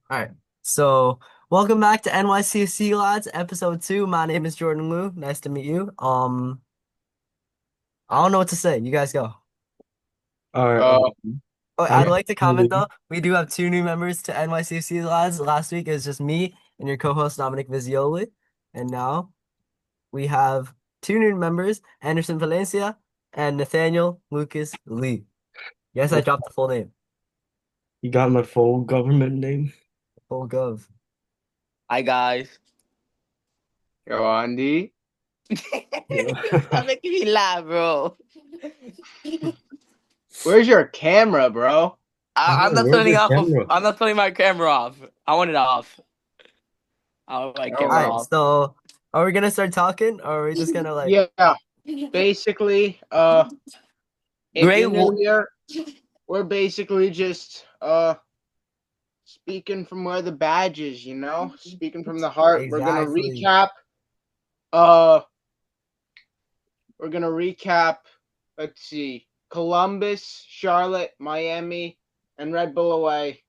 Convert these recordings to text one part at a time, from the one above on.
All right. So, welcome back to NYCFC lads, episode 2. My name is Jordan Liu. Nice to meet you. I don't know what to say. You guys go. All right. Uh, Oh, I'm I'd like to comment Lee. though. We do have two new members to NYCFC lads. Last week it was just me and your co-host Dominic Vizioli, and now we have two new members, Anderson Valencia and Nathaniel Lucas Lee. Yes, I What? dropped the full name. You got my full government name? Full gov. Hi guys. Yo, Andy. Stop making me laugh, bro. Where's your camera, bro? I'm not Where's turning your off. camera? I'm not turning my camera off. I want it off. I want my All All camera right. right. off. So, are we gonna start talking, or are we just gonna like? Yeah, basically, if Great. you're new here, we're basically just speaking from where the badge is, speaking from the heart. Exactly. Uh we're gonna recap, let's see, Columbus, Charlotte, Miami, and Red Bull away.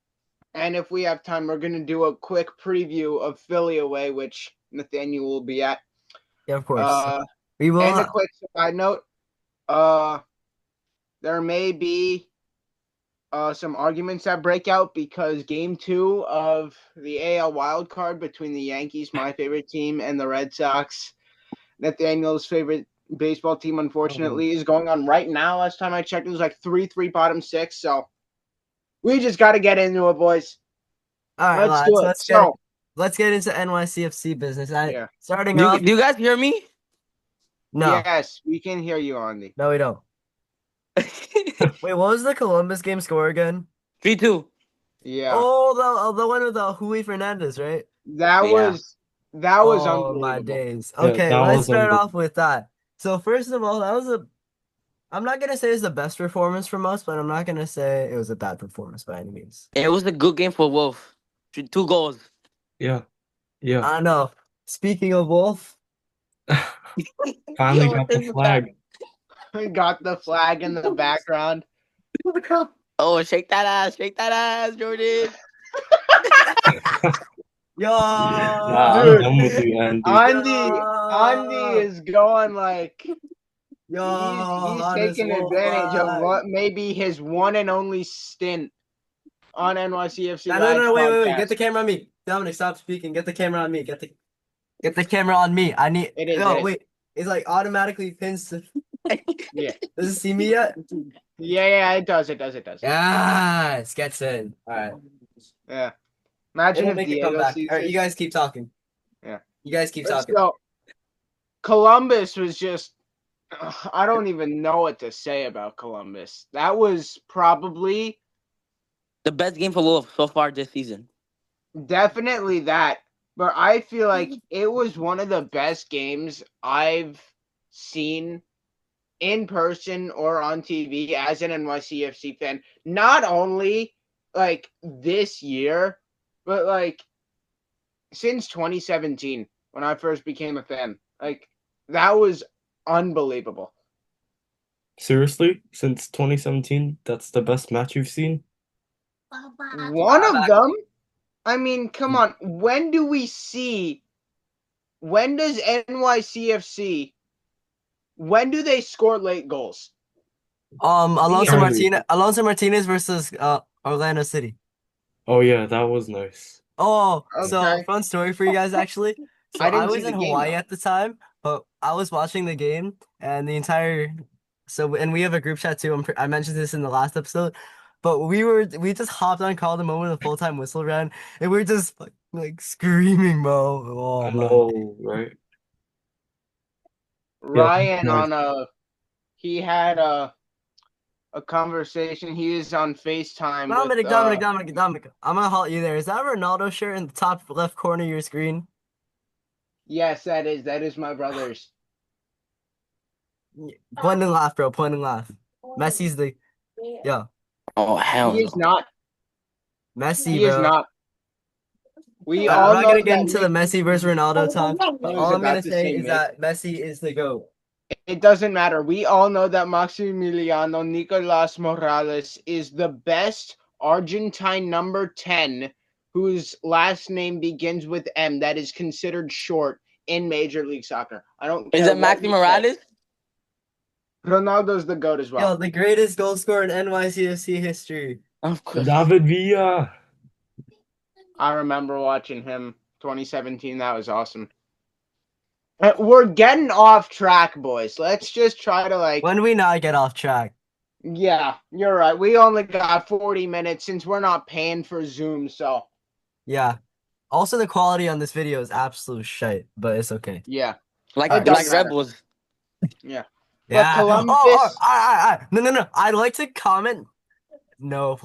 And if we have time, we're gonna do a quick preview of Philly away, which Nathaniel will be at. Yeah, of course. Uh We will. and a quick side note, uh there may be some arguments that break out because game 2 of the AL wild card between the Yankees, my favorite team, and the Red Sox, Nathaniel's favorite baseball team, Oh. unfortunately, is going on right now. Last time I checked, it was like 3-3 bottom 6. So we just got to get into it, boys. All right, Let's lads. do it. So, Let's get into NYCFC business. yeah. Starting Do off, you guys hear me? no, Yes, we can hear you, Andy. no, we don't. Wait, what was the Columbus game score again? 3-2. Yeah. Oh, the one with Hui Fernandez, right? That Yeah. was that was Oh my unbelievable. days. Yeah, Okay, that let's was start off unbelievable. with that. So first of all, that was a. I'm not gonna say it's the best performance from us, but I'm not gonna say it was a bad performance by any means. It was a good game for Wolf. Two goals. Yeah, yeah. I don't know. Speaking of Wolf. Finally Yo, what got the is that? flag. We got the flag in the background. Oh, shake that ass, Jordan. Yo, Nah, I'm Dude, done with you, Andy. Andy yo, is going like yo, he's honest taking wolf advantage of vibe. what may be his one and only stint on NYCFC No, no, Lads no, wait. Get podcast. the camera on me. Dominic, stop speaking. Get the camera on me. Get the camera on me. I need. It is, it No, is. wait. It's like automatically pins. Yeah. Does it see me yet? Yeah, it does, it does, it does. Yes, gets in. All right. Yeah. Imagine It'll if make a Diego comeback. sees All right, you this. guys keep talking. Yeah. You guys keep talking. So Columbus was just I don't even know what to say about Columbus. That was probably The best game for Wolf so far this season. definitely that. But I feel like it was one of the best games I've seen in person or on TV as an NYCFC fan. Not only like this year, but like since 2017 when I first became a fan. Like that was unbelievable. Seriously? Since 2017, that's the best match you've seen? One of them, I mean, come on. When does NYCFC, when do they score late goals? The end. Early. Alonso Martinez versus Orlando City. Oh yeah, that was nice. Oh, so Okay. fun story for you guys actually. So I I didn't see was the in game Hawaii though. at the time, but I was watching the game and the entire and we have a group chat too. I mentioned this in the last episode, but we just hopped on call the moment the full time whistle ran and we are just like screaming, bro. Oh I my. know, right? Yeah, that's Ryan nice. on he had a conversation. He was on FaceTime with Dominic. I'm gonna halt you there. Is that Ronaldo shirt in the top left corner of your screen? yes, that is my brother's. Point and laugh, bro. Point and laugh. Messi's the yo. Oh hell He is no. not. Messi, He is bro. not. We I'm all not know gonna get that into the Messi versus Ronaldo talk, but I was all I'm about gonna to say say is Mick. that Messi is the GOAT. It doesn't matter. We all know that Maximiliano Nicolas Morales is the best Argentine number 10 whose last name begins with M that is considered short in Major League Soccer. I don't Is care it what Maxi you say. Morales? Ronaldo's the GOAT as well. Yo, the greatest goal scorer in NYCFC history. Of course. David Villa. I remember watching him 2017. That was awesome. We're getting off track, boys. Let's just try to When we not get off track. Yeah, you're right. We only got 40 minutes since we're not paying for Zoom, so Yeah. Also, the quality on this video is absolute shit, but it's okay. yeah, Like it Alright. doesn't like matter. Rebels. Yeah, but Yeah. Columbus. No. I'd like to comment. No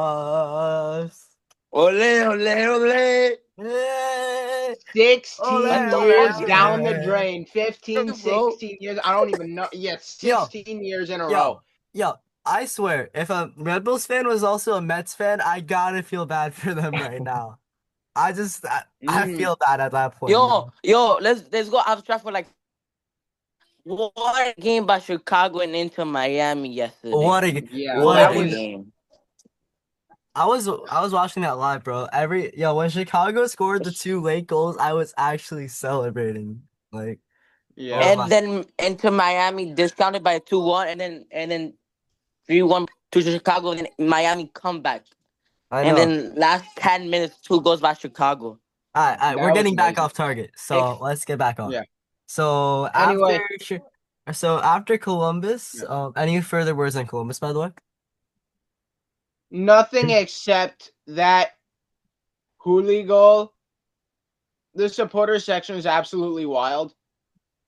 playoffs. Ole, ole, ole. Eh, 16 What the years fuck is down the ole. drain. 15, bro? 16 years. I don't even know. Yeah, Yo, 16 years in a row. yo, I swear, if a Red Bulls fan was also a Mets fan, I gotta feel bad for them right now. I Mm. feel bad at that point, Yo, man. yo, let's go abstract for like what a game by Chicago and into Miami yesterday. What a Yeah, what a What that a game. was. game. I was watching that live, bro. When Chicago scored the two late goals, I was actually celebrating. Like, Yeah, oh my, And then into Miami discounted by 2-1 and then 3-1 to Chicago and then Miami comeback. I And know. then last 10 minutes 2 goals by Chicago. All right, we're that was getting back amazing. off target, Ex- so let's get back on. Yeah. So Anyway, after Columbus, yeah. any further words on Columbus, by the way? Nothing except that Hooli goal. The supporter section is absolutely wild.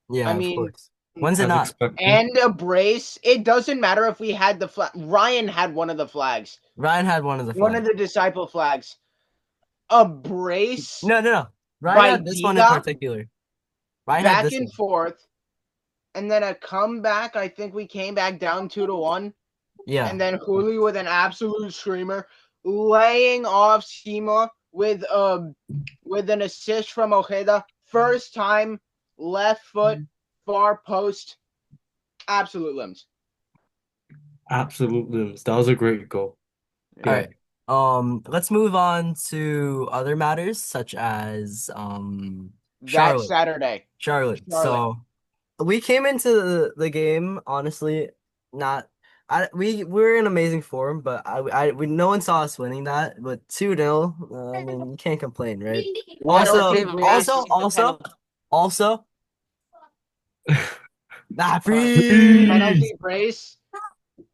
Yeah, I of mean, course. When's it As not? expected. and a brace. It doesn't matter if we had the flag. Ryan had one of the flags, Ryan had one of the one of flags. the disciple flags. A brace No. Ryan by had this one in Diga, particular. Ryan had back this and one. forth, and then a comeback. I think we came back down 2-1, Yeah. and then Hooli with an absolute screamer, laying off Sima with an assist from Ojeda. First time, left foot, far post, absolute limbs. Absolutely. That was a great goal. All Yeah. right. Let's move on to other matters such as That Charlotte. Saturday, Charlotte. Charlotte. So we came into the game honestly not we were in amazing form, but no one saw us winning that. But 2-0, I mean, you can't complain, right? Also, Penalty brace. also, Freeze! Penalty brace.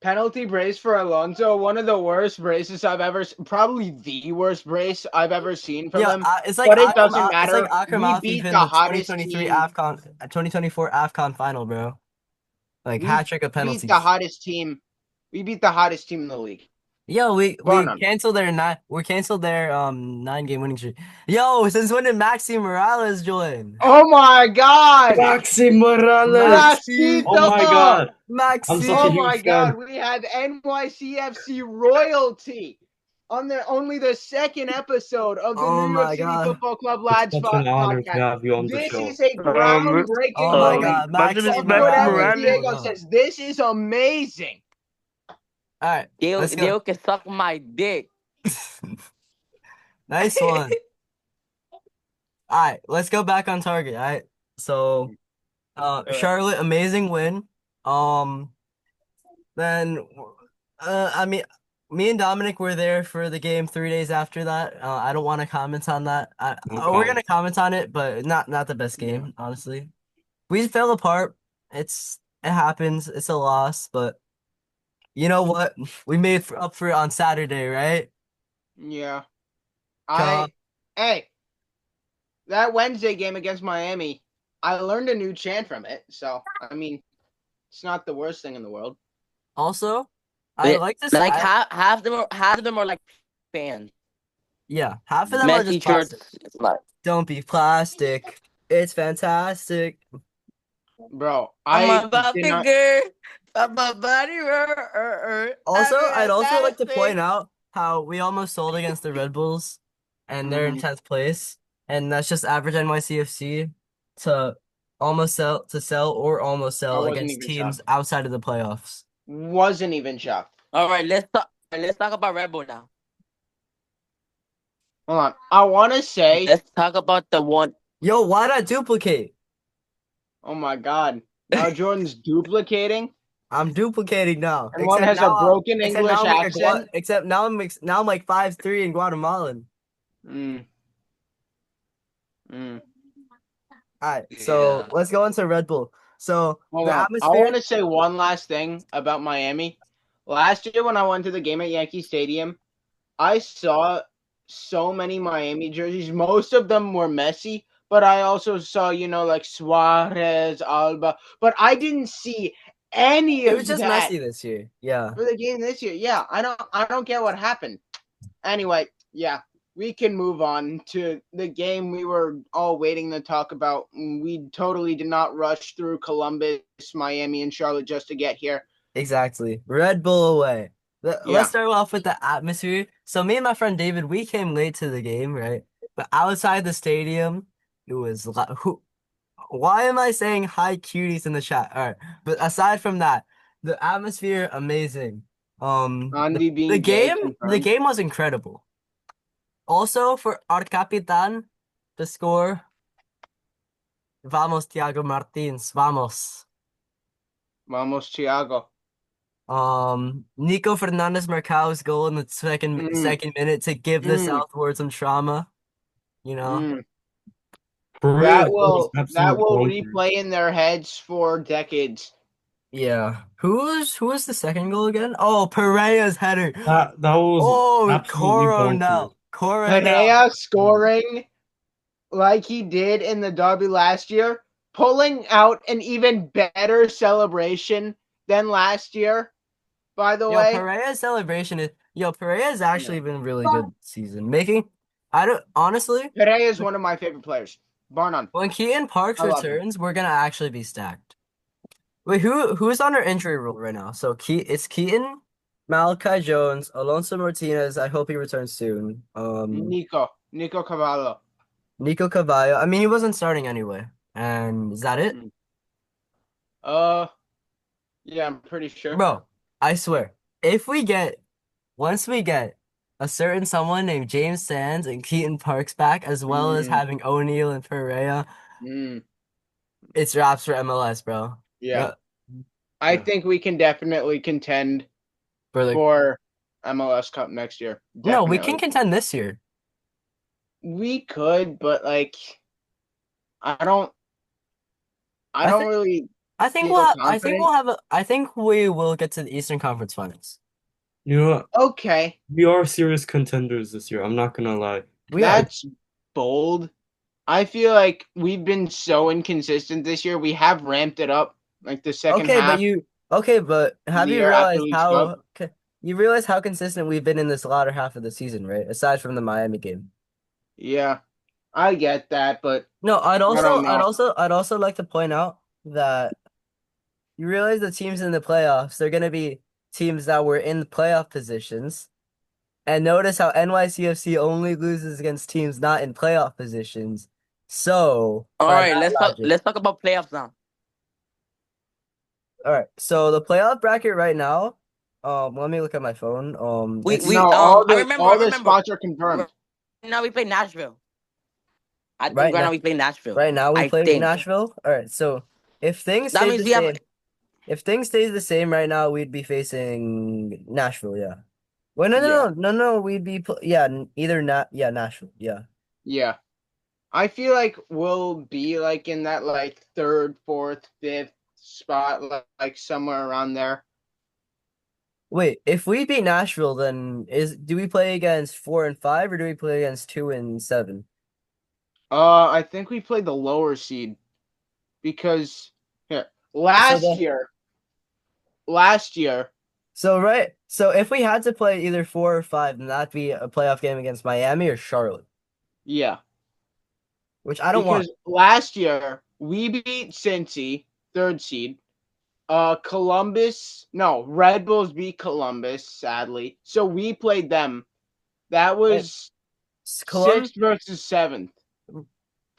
Penalty brace for Alonso. One of the worst braces I've ever, probably the worst brace I've ever seen from Yeah, them. it's like But it doesn't matter. Akram We Afif beat in the the hottest 2023 team. AFCON 2024 AFCON final, bro. Like We hat trick of beat the penalties. hottest team. We beat the hottest team in the league. Yo, Bar we none. canceled their 9-game winning streak. Yo, since when did Maxi Morales join? Oh my God! Maxi Morales! Maxi, Oh my Maxito! god! I'm such a Oh Maxi. my huge fan. God! We have NYCFC royalty on only the second episode of the Oh New York my City God. Football Club It's Lads such an honor to podcast. have you on the This show. is a groundbreaking Oh my moment. God, my name is Maxi That's Maxi what Evan Morales Morales. Diego pulled up. says. This is amazing. All right, let's go. Dale can suck my dick. Nice one. All right, let's go back on target. All right, so Charlotte, amazing win. Um, then I mean, me and Dominic were there for the game 3 days after that. I don't want to comment on that. No We're gonna comment. comment on it, but not the best game, honestly. We fell apart. It happens. It's a loss, but you know what? We made up for it on Saturday, right? Yeah. Cup. Hey, that Wednesday game against Miami, I learned a new chant from it. So, I mean, it's not the worst thing in the world. Also, I like this. Like half of them are like fans. Yeah, half of them are Messi just plastic. shirts. Like, Don't be plastic. It's fantastic. Bro, I'm I about did to not. get my body. Also, I'd also like to point out how we almost sold against the Red Bulls, and they're in Mhm. 10th place, and that's just average NYCFC to sell or almost I sell wasn't against even teams shocked. outside of the playoffs. Wasn't even shocked. All right, let's talk about Red Bull now. Hold on. I want to say, Let's talk about the one. Yo, why not duplicate? oh my God, now Jordan's duplicating, I'm duplicating now. and one has a broken Except now English I'm like a accent. now I'm like 5'3" in Guatemalan. Mm, mm. All right, so Yeah. let's go into Red Bull. So Hold the on. I atmosphere. want to say one last thing about Miami. Last year, when I went to the game at Yankee Stadium, I saw so many Miami jerseys. Most of them were Messi, but I also saw, like Suarez, Alba. But I didn't see any It was of just that Messi this year. Yeah, for the game this year. Yeah, I don't get what happened. Anyway, yeah, we can move on to the game we were all waiting to talk about. We totally did not rush through Columbus, Miami, and Charlotte just to get here. exactly. Red Bull away. Let's Yeah. start off with the atmosphere. So me and my friend David, we came late to the game, right? But outside the stadium, it was who. Why am I saying hi cuties in the chat? All right, but aside from that, the atmosphere amazing. Andy The being gay the confirmed. game was incredible. Also for our capitan to score, vamos Thiago Martins, vamos. Vamos, Thiago. Nico Fernandez Marcao's goal in the Mm, second minute to give the mm, Southward some trauma. You know, mm. Pereira's That goal was will that absolute will bonkers. replay in their heads for decades. yeah. Who was the second goal again? Oh, Pereira's header. That was Oh, absolutely bonkers. Coronel. Perea scoring like he did in the derby last year, pulling out an even better celebration than last year, by the way. Pereira's Yeah. actually been really good season. Making I don't honestly Perea is one of my favorite players. Bar none. when Keaton Parks I love him. returns, we're gonna actually be stacked. Wait, who's on our injury rule right now? So it's Keaton, Malachi Jones, Alonso Martinez. I hope he returns soon. Nico Cavallo. Nico Cavallo. I mean, he wasn't starting anyway. And is that it? Mm. Uh, yeah, I'm pretty sure. Bro, I swear, if we get once we get a certain someone named James Sands and Keaton Parks back, as well as Mm, having O'Neal and Pereira, mm, it's wraps for MLS, bro. yeah. Yeah, I yeah. think we can definitely contend For the for MLS Cup next year. no, we can Definitely. contend this year. We could, but like I don't I I don't think really I think feel we'll confident. have a I think we will get to the Eastern Conference Finals. You know what? Okay, We are serious contenders this year. I'm not gonna lie. We are. that's bold. I feel like we've been so inconsistent this year. We have ramped it up like the second Okay, half but of have the you year after realized Leagues Cup. you realize how consistent we've been in this latter half of the season, right? Aside from the Miami game. Yeah, I get that, but No, I don't know. I'd also like to point out that you realize the teams in the playoffs, they're gonna be teams that were in the playoff positions. And notice how NYCFC only loses against teams not in playoff positions. So, All by right, that logic, let's talk about playoffs now. all right. So the playoff bracket right now, let me look at my phone. It's No, I all the remember. spots are confirmed. Right now we play Nashville. I think right right now now. we play Nashville. Right now we I play think Nashville. All right. So if things that stayed means the we have. same, if things stays the same right now, we'd be facing Nashville. Yeah. Well, Yeah, no. We'd be yeah, either not. Yeah, Nashville. Yeah. yeah. I feel like we'll be like in that like third, fourth, fifth spot, like somewhere around there. Wait, if we beat Nashville, then do we play against 4 and 5 or do we play against 2 and 7? I think we played the lower seed because here So last the year, last year, so if we had to play either 4 or 5, then that'd be a playoff game against Miami or Charlotte, yeah, which I don't want. because last year we beat Cincy, third seed. Columbus, no, Red Bulls beat Columbus, sadly. So we played them. That Wait, was Colum. sixth versus seventh.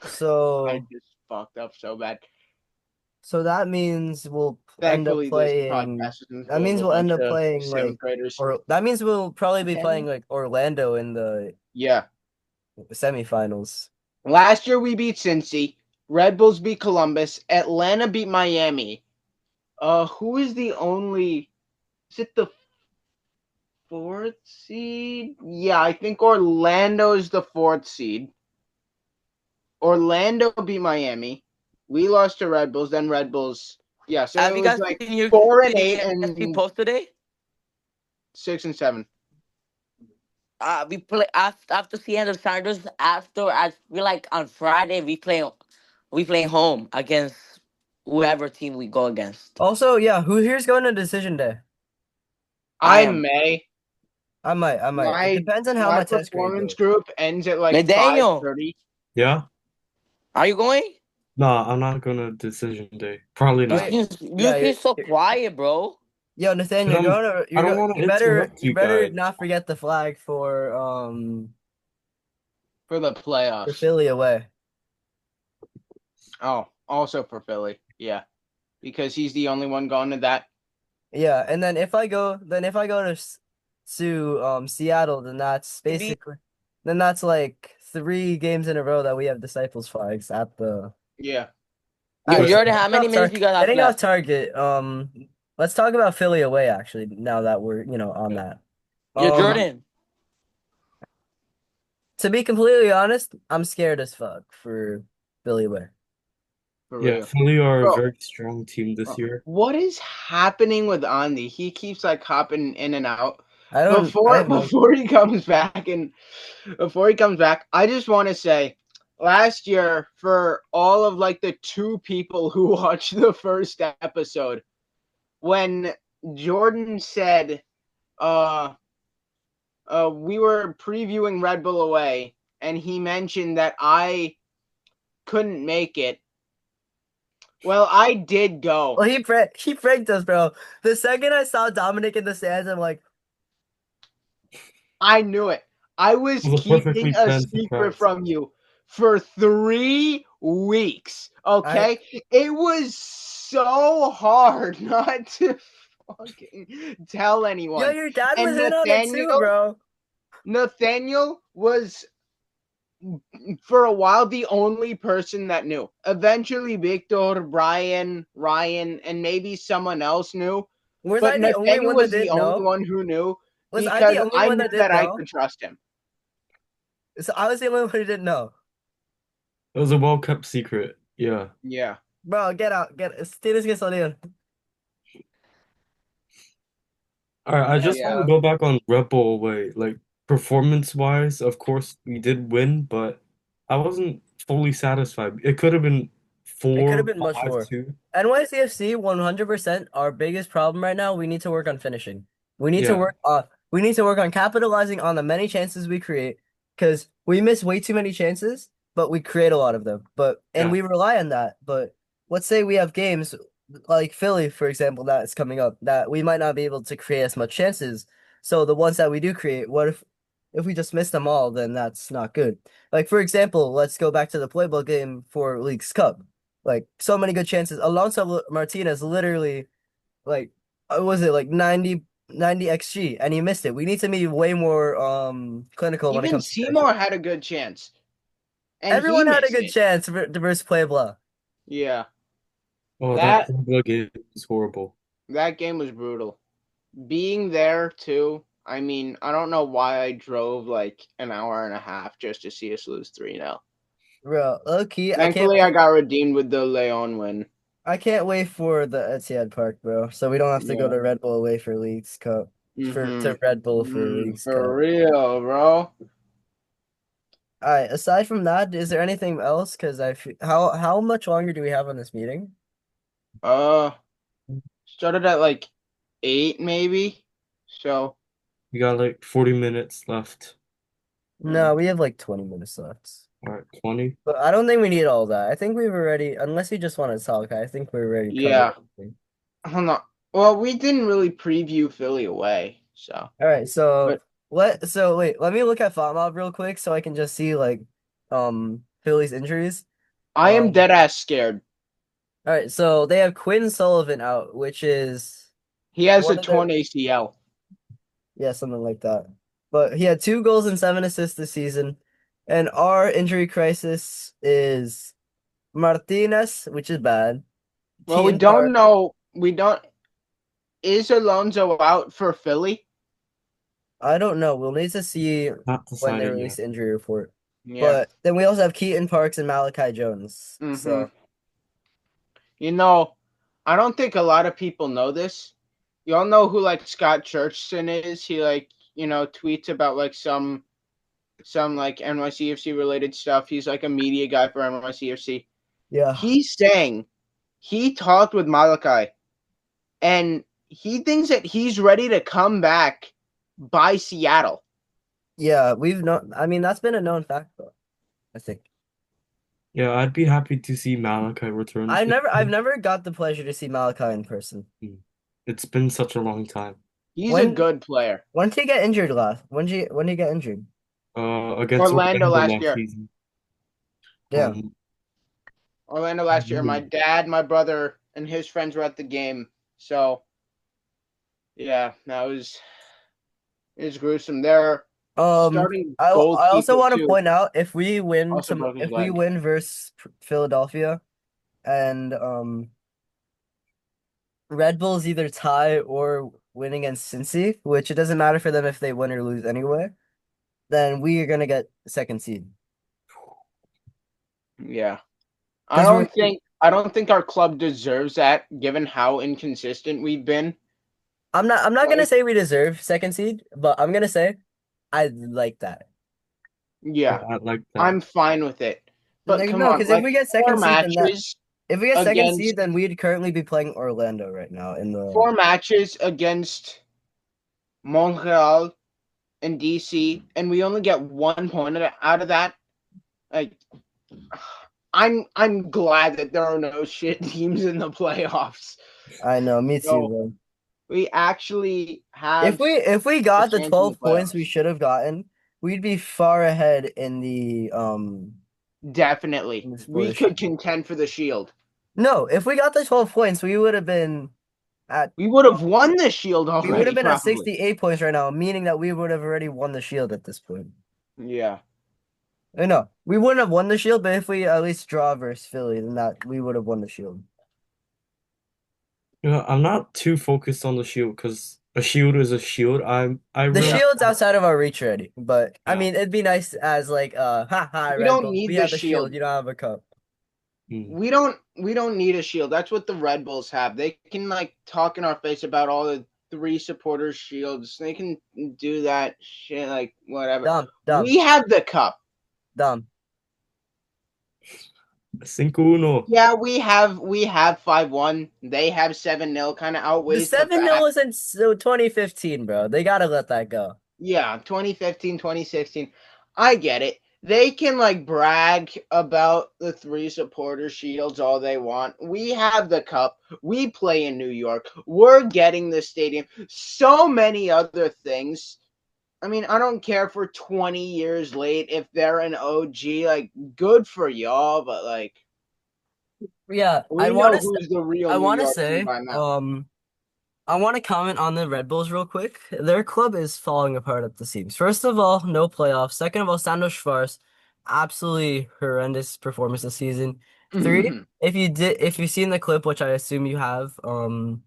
I So just fucked up so bad. that means we'll end up Thankfully, this playing. podcast isn't That full of means a we'll end bunch up of playing like seventh graders. or that means we'll probably be playing like Orlando in the Yeah, Semifinals. Last year we beat Cincy. Red Bulls beat Columbus. Atlanta beat Miami. Who is the only? Is it the fourth seed? Yeah, I think Orlando is the fourth seed. Orlando beat Miami. We lost to Red Bulls. Then Red Bulls. Yeah, so Have it you was guys like seen your 4-8 NYCFC and post today? 6-7. We play after Seattle Sounders. After I feel like on Friday we play home against whoever team we go against. Also, yeah, who here's going to decision day? I I am may. I might. I might. It My depends on how my my test grade performance goes. group ends at like Nathaniel. 5:30. Yeah? Are you going? No, I'm not gonna decision day. Probably You Wait, not. seem yeah, you seem so quiet, bro. yo, Because Nathaniel, I don't want to interrupt you you better guys. not forget the flag For the for playoffs. Philly away. Oh, also for Philly. Yeah. Because he's the only one going to that. Yeah, and then if I go to Seattle, Maybe then that's like 3 games in a row that we have disciples flags at the. Yeah. All right, so Jordan, how many minutes you guys have getting off left? target. Let's talk about Philly away. Actually, now that we're on that. Yo, Um, Jordan. to be completely honest, I'm scared as fuck for Philly away. For Yeah, real. Philly are a Bro, very strong team this year. what is happening with Andy? He keeps like hopping in and out. I have no. Before he comes back and before he comes back, I just want to say last year for all of like the 2 people who watched the first episode, when Jordan said we were previewing Red Bull away and he mentioned that I couldn't make it. Well, I did go. Well, he pranked us, bro. The second I saw Dominic in the stands, I'm like, I knew it. I was It was a keeping perfectly a planned secret surprise. from you for 3 weeks. I Okay? It was so hard not to fucking tell yo, anyone. your dad was And in on it too, bro. Nathaniel was for a while the only person that knew. Eventually Victor, Brian, Ryan, and maybe someone else knew. Was But I the only Nathaniel one that was the didn't only know? one who knew Was I the because only I one knew that didn't that I know? could trust him. So I was the only one who didn't know. It was a well-kept secret. Yeah. Yeah. Bro, get out, tienes que salir. All right, I Yeah, just want to Yeah. go back on Red Bull away. Like performance-wise, of course we did win, but I wasn't fully satisfied. It could have been it could have four, been much five, more. two. NYCFC 100%. Our biggest problem right now. We need to work on finishing. We need to Yeah, work. We need to work on capitalizing on the many chances we create because we miss way too many chances, but we create a lot of them. And yeah, we rely on that. But let's say we have games like Philly, for example, that is coming up that we might not be able to create as much chances. So the ones that we do create, what if we just miss them all? Then that's not good. Like for example, let's go back to the playbook game for League's Cup. Like so many good chances. Alonso Martinez literally like was it like 90 XG and he missed it. We need to be way more clinical when it Even comes to finishing. Seymour had a good chance. And he Everyone had a missed good it. chance versus Puebla. Yeah. oh, that That Puebla game is horrible. that game was brutal. Being there too. I mean, I don't know why I drove like an hour and a half just to see us lose 3-0. Bro, low key, Thankfully I got redeemed with the Leon win. I can't wait for the Etihad Park, bro. So we don't have to go Yeah. to Red Bull away for League's Cup. Mm-hmm. To Red Bull for League's For Cup. real, bro. All right, aside from that, is there anything else? Because how much longer do we have on this meeting? Uh Started at like 8 maybe. So We got like 40 minutes left. No, we have like 20 minutes left. All right, 20. But I don't think we need all that. I think we've already, unless you just want to talk, I think we've already covered yeah. everything. Hold on. Well, we didn't really preview Philly away, so All right, so but wait, let me look at FOTMob real quick so I can just see like Philly's injuries. I am Um dead ass scared. all right, so they have Quinn Sullivan out, which is He has a one of their torn ACL. yeah, something like that. But he had 2 goals and 7 assists this season. And our injury crisis is Martinez, which is bad. Well, we Keaton don't Park. know. We don't. Is Alonso out for Philly? I don't know. We'll need to see Not when they decided release yet. the injury report. Yeah. But then we also have Keaton Parks and Malachi Jones. Mm-hmm. So You know, I don't think a lot of people know this. You all know who like Scott Churchson is? He like, tweets about like some like NYCFC related stuff. He's like a media guy for NYCFC. yeah. He's saying he talked with Malachi and he thinks that he's ready to come back by Seattle. Yeah, we've known I mean that's been a known fact though, I think. Yeah, I'd be happy to see Malachi return. I've never got the pleasure to see Malachi in person. It's been such a long time. He's a When good player. when did he get injured last? When did he get injured? Against Orlando Orlando last last year. season. Yeah. Orlando last year. My dad, my brother, and his friends were at the game. So yeah, it was gruesome. Their starting I also goalkeeper want to too point out if we win also broke his if we leg. win versus Philadelphia and Red Bulls either tie or win against Cincy, which it doesn't matter for them if they win or lose anyway, then we are gonna get second seed. Yeah. Because I don't think our club deserves that given how inconsistent we've been. I'm not gonna Like, say we deserve second seed, but I'm gonna say I like that. Yeah, yeah, I like that. I'm fine with it. But Like come no, on, because if like we get four second seed, matches if we get second against seed, then we'd currently be playing Orlando right now in the four matches against Montreal and DC, and we only get 1 point out of that. Like, I'm glad that there are no shit teams in the playoffs. I know, me too, So bro. we actually have If we a got the chance in the 12 points we playoffs. should have gotten, we'd be far ahead in Definitely, the we Sports. could contend for the Shield. No, if we got the 12 points, we would have been at We would have won the Shield we would have already, been at probably. 68 points right now, meaning that we would have already won the Shield at this point. Yeah. No, we wouldn't have won the Shield, but if we at least draw versus Philly, then that we would have won the Shield. I'm not too focused on the shield because a shield is a shield. I The really Yeah. Shield's outside of our reach already, but I yeah. mean, it'd be nice as like, ha ha, We Red don't Bulls, we need the have the Shield, Shield. you don't have a cup. Mm. We don't need a shield. That's what the Red Bulls have. They can like talk in our face about all the three supporters shields. They can do that shit like whatever. Dumb, We have the cup. dumb. 5-1. Yeah, we have 5-1. They have 7-0. Kind of The outweighs the 7-0 fact. was in 2015, bro. They gotta let that go. Yeah, 2015, 2016. I get it. They can like brag about the three supporter shields all they want. We have the cup. We play in New York. We're getting the stadium. So many other things. I mean, I don't care for 20 years late if they're an OG. Like, good for y'all, but like, Yeah, we know who's the real I New want to York team say, by now. I want to comment on the Red Bulls real quick. Their club is falling apart at the seams. First of all, no playoffs. Second of all, Sandos Schwarz, absolutely horrendous performance this season. Three, if you've seen the clip, which I assume you have, one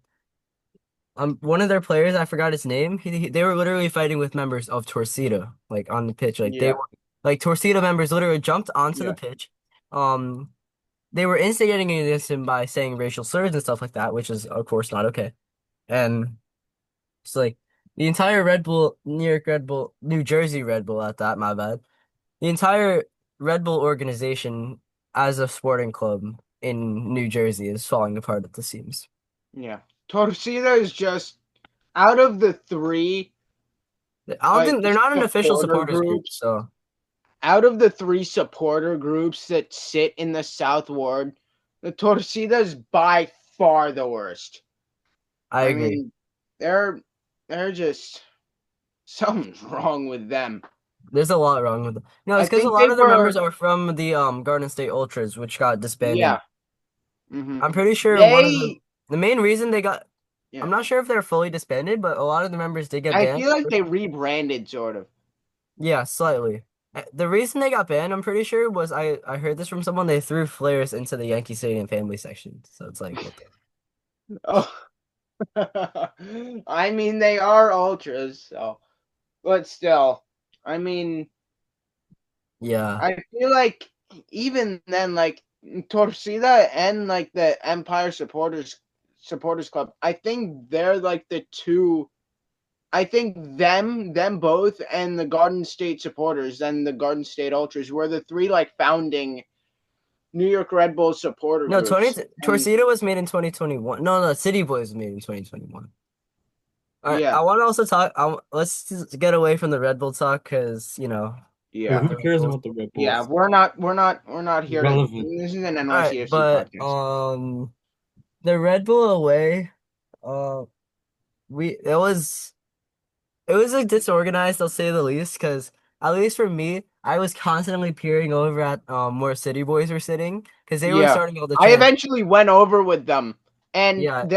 of their players, I forgot his name. They were literally fighting with members of Torcida, like on the pitch. Like they Yeah, were, like Torcida members literally jumped onto the yeah, pitch. Um, they were instigating against him by saying racial slurs and stuff like that, which is of course not okay. And it's like the entire Red Bull, New York Red Bull, New Jersey Red Bull at that, my bad. The entire Red Bull organization as a sporting club in New Jersey is falling apart at the seams. yeah. Torcida is just out of the three I don't like think they're not an official supporter supporters group, groups, so out of the three supporter groups that sit in the South Ward, the Torcida is by far the worst. I I agree. mean, they're just something's wrong with them. There's a lot wrong with them. No, I it's because a think they lot of their members were, are from the Garden State Ultras, which got disbanded. yeah. hmm I'm pretty sure one of They, the main reason they got I'm yeah. not sure if they're fully disbanded, but a lot of the members did get I banned. feel like they rebranded, sort of. Yeah, slightly. The reason they got banned, I'm pretty sure, was I heard this from someone. They threw flares into the Yankee Stadium family section. So it's like, what the? Oh, I mean they are ultras, so but still, I mean, Yeah. I feel like even then, like Torcida and like the Empire supporters club, I think they're like the two. I think them both, and the Garden State supporters and the Garden State Ultras were the three like founding New York Red Bull supporter No, groups. 20 And Torcida was made in 2021. No, no, City Boys was made in 2021. All right, I yeah, want to also talk. Let's just get away from the Red Bull talk because But yeah, the who Red cares Bulls. about the Red yeah. Bulls? We're not here to. Relevant. This is an All right, NYCFC but podcast. the Red Bull away, we it was like disorganized, I'll say the least, because at least for me, I was constantly peering over at where City Boys were sitting because they were Yeah. starting all the I chants. eventually went over with them, and Yeah, I know.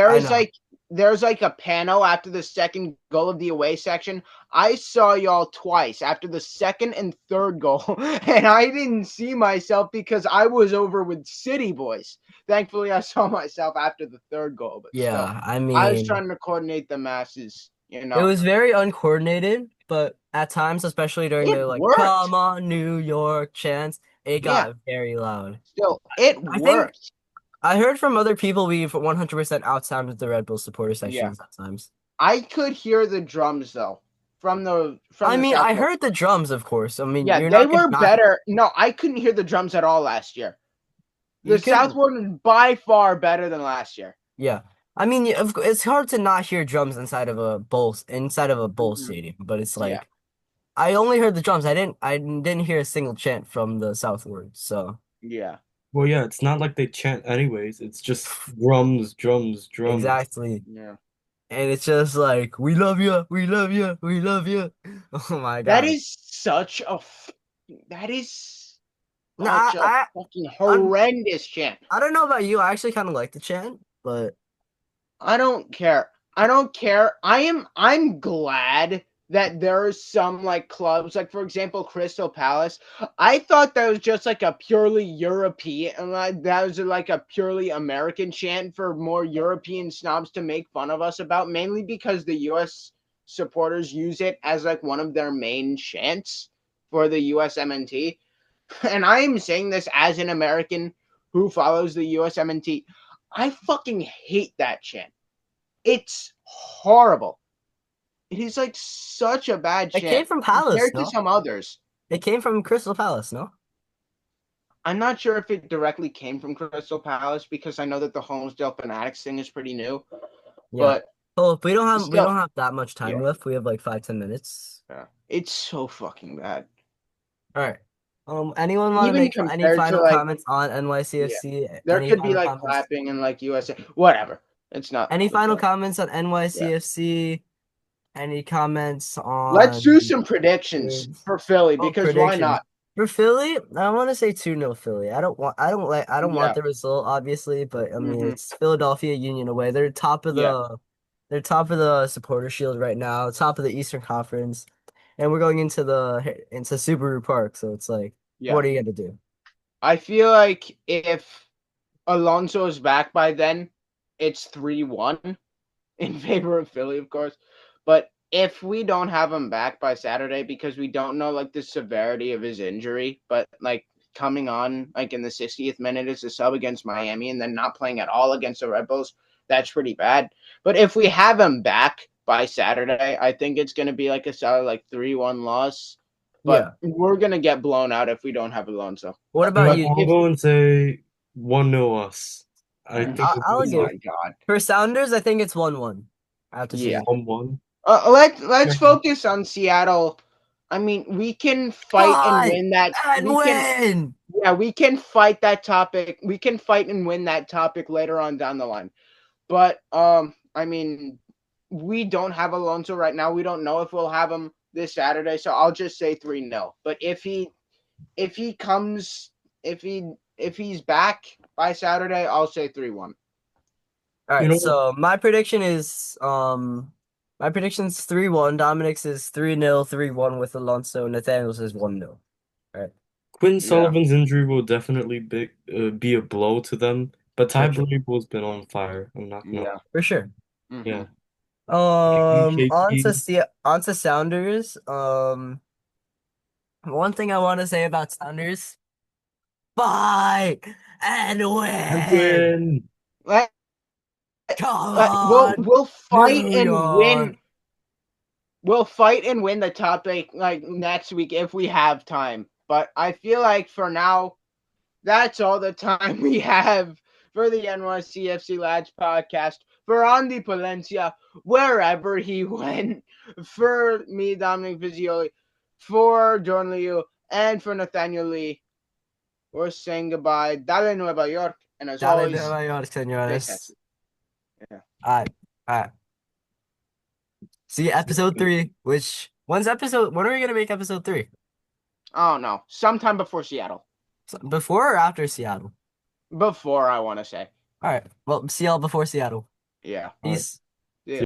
there's like a panel after the second goal of the away section. I saw y'all twice after the second and third goal, and I didn't see myself because I was over with City Boys. Thankfully, I saw myself after the third goal, but still, Yeah, I I was mean. trying to coordinate the masses. You It know, was very uncoordinated, but at times, especially during it the like worked. "Come on, New York" chants, it Yeah, got very loud. still, it I think worked. I heard from other people we've 100% outsounded the Red Bull supporter Yeah. sections at times. I could hear the drums though from I the mean, I Southwest. heard the drums, of course. I mean, Yeah, you're they not gonna were not better. No, I couldn't hear the drums at all last year. The you could Southwest was by far better than last year. yeah. I mean, it's hard to not hear drums inside of a bowl Mhm. stadium, but it's Yeah, like I only heard the drums. I didn't hear a single chant from the southward. So yeah. Well, yeah, it's not like they chant anyways. It's just drums, drums, drums. exactly. Yeah. And it's just like, we love you, we love you, we love you. Oh my That God. is such a that is No, such a fucking I'm, horrendous chant. I don't know about you. I actually kind of like the chant, but I don't care. I don't care. I'm glad that there are some like clubs, like for example, Crystal Palace. I thought that was just like a purely European, like that was like a purely American chant for more European snobs to make fun of us about, mainly because the US supporters use it as like one of their main chants for the USMNT. And I am saying this as an American who follows the USMNT. I fucking hate that chant. It's horrible. It is like such a bad it came chant from Palace, compared to no? some others. It came from Crystal Palace, no? I'm not sure if it directly came from Crystal Palace because I know that the Holmesdale Fanatics thing is pretty new, Yeah. but Oh, if we still, don't have that much time yeah, left. We have like 5, 10 minutes. yeah. It's so fucking bad. All right. Anyone want to Even make any compared to final like, comments on yeah, NYCFC? there Any could be final like comments? clapping and like USA, whatever. It's not Any the final point. comments on Yeah. NYCFC? Any comments Let's do on some predictions games? for Philly Oh, because why predictions. not? For Philly, I want to say 2-0 Philly. I don't want Yeah. the result, obviously, but I mean Hmm. it's Philadelphia Union away. Yeah. They're top of the supporter shield right now, top of the Eastern Conference. And we're going into Subaru Park, so it's like, Yeah. what are you gonna do? I feel like if Alonso is back by then, it's 3-1 in favor of Philly, of course. But if we don't have him back by Saturday because we don't know like the severity of his injury, but like coming on like in the 60th minute as a sub against Miami and then not playing at all against the Red Bulls, that's pretty bad. But if we have him back by Saturday, I think it's going to be like a solid like 3-1 loss. But Yeah. we're going to get blown out if we don't have Alonso. What about Yeah, But you? I'll if go and say 1-0 us. I think we'll do I'll it oh give so. my god. for Sounders, I think it's 1-1. I have to Yeah. say. 1-1. Let's focus on Seattle. I mean, we can fight and Fight win that. and win. We can fight that topic. We can fight and win that topic later on down the line. But I mean, we don't have Alonso right now. We don't know if we'll have him this Saturday, so I'll just say 3-0. But if he comes if he's back by Saturday, I'll say 3-1. All You right, know, so my prediction's 3-1. Dominic's is 3-0, 3-1 with Alonso. Nathaniel's is 1-0. All right. Quinn Yeah. Sullivan's injury will definitely be a blow to them, but For Ty sure. Blable's been on fire. I'm not gonna Yeah. lie. For sure. Yeah. Hmm. On to Shaky. Sounders. One thing I want to say about Sounders, fight and And win. win. Let, Come we'll on, we'll fight New and win. York. We'll fight and win the top 8 like next week if we have time. But I feel like for now, that's all the time we have for the NYCFC Lads podcast. For Andy Palencia, wherever he went, for me, Dominic Vizioli, for John Liu, and for Nathaniel Lee, we're saying goodbye. Dale Nueva York, and as Dale always, Nueva York, stay señores. sassy. Yeah. All right, all right. See episode 3. When are we gonna make episode 3? Oh no, sometime before Seattle. Before or after Seattle? Before, I want to say. All right. Well, see y'all before Seattle. Yeah. All right. Peace.